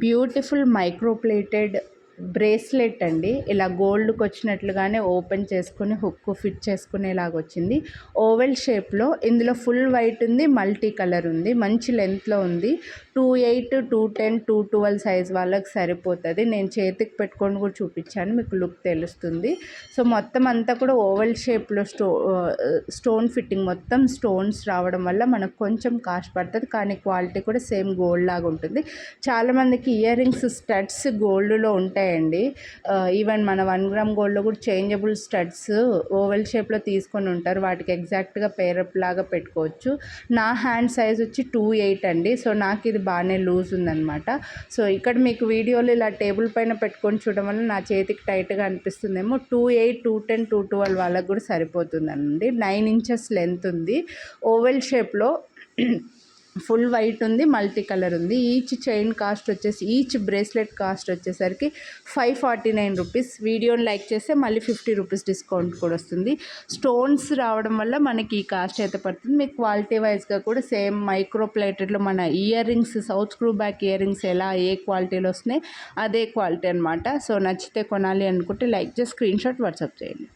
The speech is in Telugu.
బ్యూటిఫుల్ మైక్రో ప్లేటెడ్ బ్రేస్లెట్ అండి. ఇలా గోల్డ్కి వచ్చినట్లుగానే ఓపెన్ చేసుకుని హుక్ ఫిట్ చేసుకునేలాగా వచ్చింది. ఓవెల్ షేప్లో ఇందులో ఫుల్ వైట్ ఉంది, మల్టీ కలర్ ఉంది, మంచి లెంత్లో ఉంది. 2.8, 2.10, 2.12 సైజ్ వాళ్ళకి సరిపోతుంది. నేను చేతికి పెట్టుకొని కూడా చూపించాను, మీకు లుక్ తెలుస్తుంది. సో మొత్తం అంతా కూడా ఓవెల్ షేప్లో స్టోన్ ఫిట్టింగ్, మొత్తం స్టోన్స్ రావడం వల్ల మనకు కొంచెం కాస్ట్ పడుతుంది, కానీ క్వాలిటీ కూడా సేమ్ గోల్డ్ లాగా ఉంటుంది. చాలామందికి ఇయర్ రింగ్స్ స్టడ్స్ గోల్డ్లో ఉంటాయండి. ఈవెన్ మన 1 గ్రామ్ గోల్డ్లో కూడా చేంజబుల్ స్టడ్స్ ఓవెల్ షేప్లో తీసుకొని ఉంటారు. వాటికి ఎగ్జాక్ట్గా పేరప్ లాగా పెట్టుకోవచ్చు. నా హ్యాండ్ సైజ్ వచ్చి 2.8 అండి. సో నాకు ఇది బాగానే లూజ్ ఉందన్నమాట. సో ఇక్కడ మీకు వీడియోలో ఇలా టేబుల్ పైన పెట్టుకొని చూడడం వల్ల నా చేతికి టైట్గా అనిపిస్తుందేమో. 2.8, 2.10, 2.12 వాళ్ళకి కూడా సరిపోతుందండి. 9 ఇంచెస్ లెంత్ ఉంది. ఓవెల్ షేప్లో ఫుల్ వైట్ ఉంది, మల్టీ కలర్ ఉంది. ఈచ్ చైన్ కాస్ట్ వచ్చేసి, ఈచ్ బ్రేస్లెట్ కాస్ట్ వచ్చేసరికి 549 రూపీస్. వీడియోని లైక్ చేస్తే మళ్ళీ 50 రూపీస్ డిస్కౌంట్ కూడా వస్తుంది. స్టోన్స్ రావడం వల్ల మనకి ఈ కాస్ట్ అయితే పడుతుంది. మీకు క్వాలిటీ వైజ్గా కూడా సేమ్ మైక్రో ప్లేటెడ్లో మన ear rings, south screw back ear rings ఎలా ఏ క్వాలిటీలో వస్తున్నాయి అదే క్వాలిటీ అనమాట. సో నచ్చితే కొనాలి అనుకుంటే లైక్ చేసి స్క్రీన్ షాట్ వాట్సాప్ చేయండి.